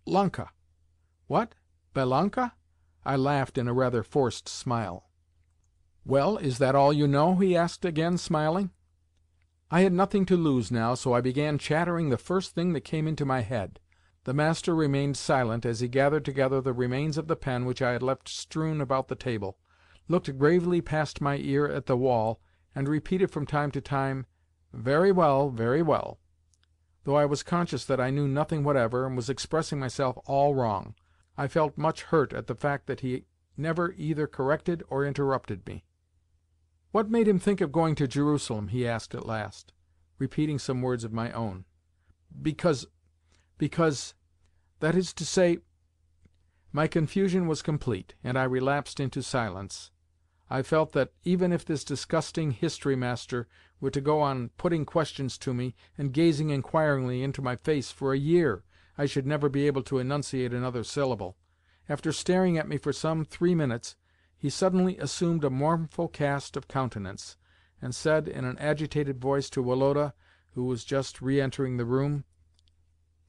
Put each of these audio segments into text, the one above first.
Lanka." "What? Belanka?" I laughed in a rather forced smile. "Well, is that all you know?" he asked again, smiling. I had nothing to lose now, so I began chattering the first thing that came into my head. The master remained silent as he gathered together the remains of the pen which I had left strewn about the table, looked gravely past my ear at the wall, and repeated from time to time, "Very well, very well," though I was conscious that I knew nothing whatever, and was expressing myself all wrong. I felt much hurt at the fact that he never either corrected or interrupted me. "What made him think of going to Jerusalem?" he asked at last, repeating some words of my own. Because, that is to say—" My confusion was complete, and I relapsed into silence. I felt that, even if this disgusting history master were to go on putting questions to me and gazing inquiringly into my face for a year, I should never be able to enunciate another syllable. After staring at me for some 3 minutes, he suddenly assumed a mournful cast of countenance, and said in an agitated voice to Woloda, who was just re-entering the room,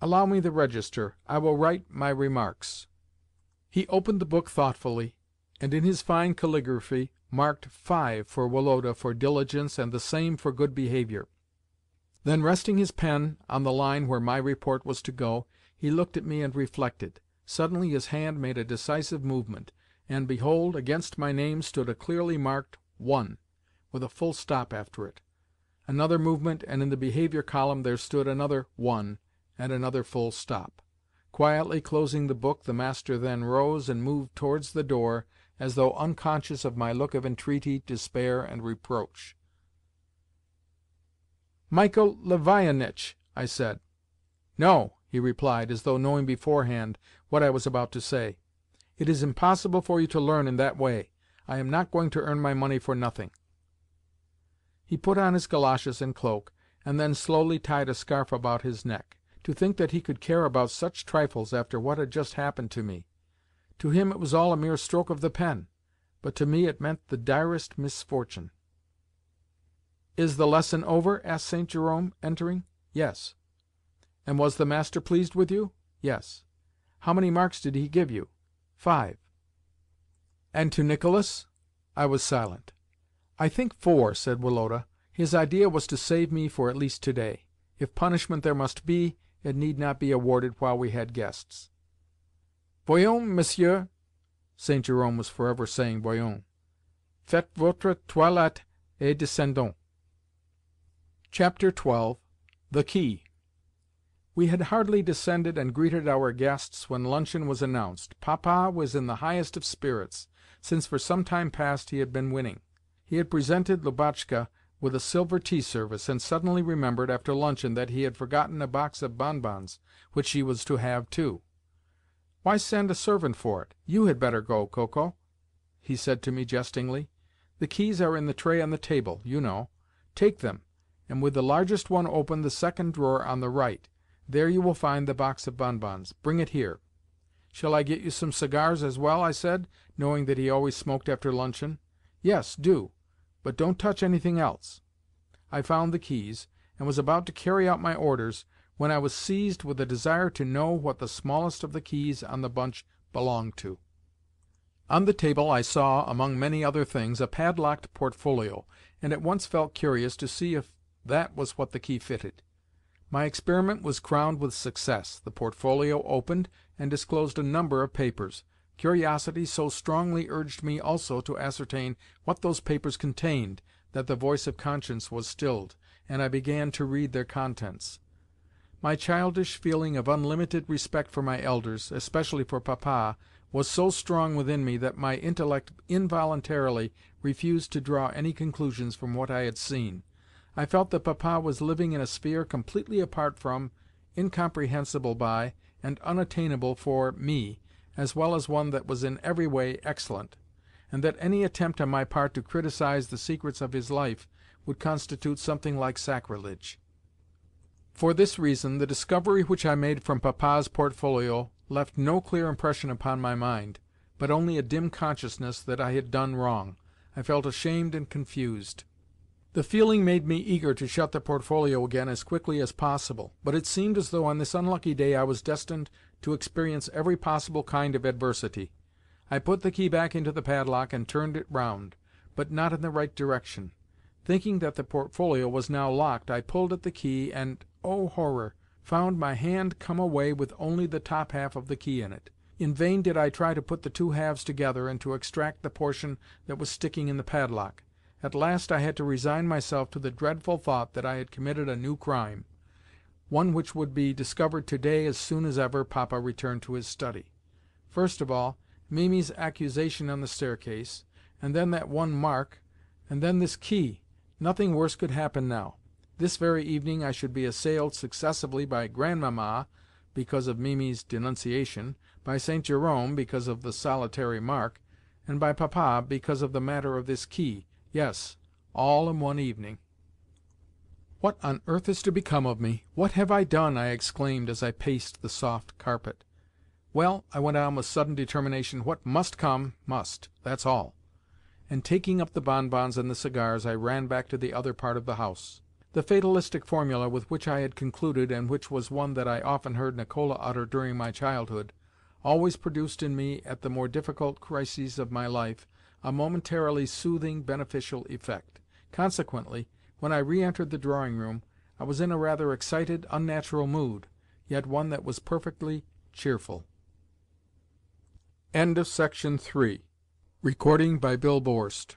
"Allow me the register. I will write my remarks." He opened the book thoughtfully, and in his fine caligraphy marked 5 for Woloda for diligence and the same for good behaviour. Then, resting his pen on the line where my report was to go, he looked at me and reflected. Suddenly his hand made a decisive movement, and, behold, against my name stood a clearly marked 1, with a full stop after it. Another movement, and in the behaviour column there stood another 1 and another full stop. Quietly closing the book, the master then rose and moved towards the door, as though unconscious of my look of entreaty, despair, and reproach. "Michael Lavionitch," I said. "No," he replied, as though knowing beforehand what I was about to say. "It is impossible for you to learn in that way. I am not going to earn my money for nothing." He put on his goloshes and cloak, and then slowly tied a scarf about his neck. To think that he could care about such trifles after what had just happened to me! To him it was all a mere stroke of the pen, but to me it meant the direst misfortune. "Is the lesson over?" asked St. Jerome, entering. "Yes." "And was the master pleased with you?" "Yes." "How many marks did he give you?" "5." "And to Nicholas?" I was silent. "I think 4," said Woloda. "His idea was to save me for at least to-day. If punishment there must be, it need not be awarded while we had guests." "Voyons, monsieur," St. Jerome was forever saying voyons. "Faites votre toilette et descendons." Chapter 12. The Key. We had hardly descended and greeted our guests when luncheon was announced. Papa was in the highest of spirits, since for some time past he had been winning. He had presented Lubotshka with a silver tea-service, and suddenly remembered, after luncheon, that he had forgotten a box of bonbons, which she was to have too. "Why send a servant for it? You had better go, Koko," he said to me jestingly. "The keys are in the tray on the table, you know. Take them, and with the largest one open the second drawer on the right. There you will find the box of bonbons. Bring it here." "Shall I get you some cigars as well?" I said, knowing that he always smoked after luncheon. "Yes, do. But don't touch anything else." I found the keys, and was about to carry out my orders, when I was seized with a desire to know what the smallest of the keys on the bunch belonged to. On the table I saw, among many other things, a padlocked portfolio, and at once felt curious to see if that was what the key fitted. My experiment was crowned with success. The portfolio opened, and disclosed a number of papers. Curiosity so strongly urged me also to ascertain what those papers contained, that the voice of conscience was stilled, and I began to read their contents. My childish feeling of unlimited respect for my elders, especially for Papa, was so strong within me that my intellect involuntarily refused to draw any conclusions from what I had seen. I felt that Papa was living in a sphere completely apart from, incomprehensible by, and unattainable for me, as well as one that was in every way excellent, and that any attempt on my part to criticise the secrets of his life would constitute something like sacrilege. For this reason, the discovery which I made from Papa's portfolio left no clear impression upon my mind, but only a dim consciousness that I had done wrong. I felt ashamed and confused. The feeling made me eager to shut the portfolio again as quickly as possible, but it seemed as though on this unlucky day I was destined to experience every possible kind of adversity. I put the key back into the padlock and turned it round, but not in the right direction. Thinking that the portfolio was now locked, I pulled at the key and, oh horror, found my hand come away with only the top half of the key in it. In vain did I try to put the two halves together and to extract the portion that was sticking in the padlock. At last I had to resign myself to the dreadful thought that I had committed a new crime, one which would be discovered to-day as soon as ever Papa returned to his study. First of all, Mimi's accusation on the staircase, and then that one mark, and then this key. Nothing worse could happen now. This very evening I should be assailed successively by Grandmamma, because of Mimi's denunciation, by St. Jerome, because of the solitary mark, and by Papa, because of the matter of this key. Yes, all in one evening. "What on earth is to become of me? What have I done?" I exclaimed as I paced the soft carpet. "Well," I went on with sudden determination, "what must come, must, that's all." And taking up the bonbons and the cigars, I ran back to the other part of the house. The fatalistic formula with which I had concluded, and which was one that I often heard Nicola utter during my childhood, always produced in me, at the more difficult crises of my life, a momentarily soothing, beneficial effect. Consequently, when I re-entered the drawing-room, I was in a rather excited, unnatural mood, yet one that was perfectly cheerful. Section 3. Recording by Bill Borst.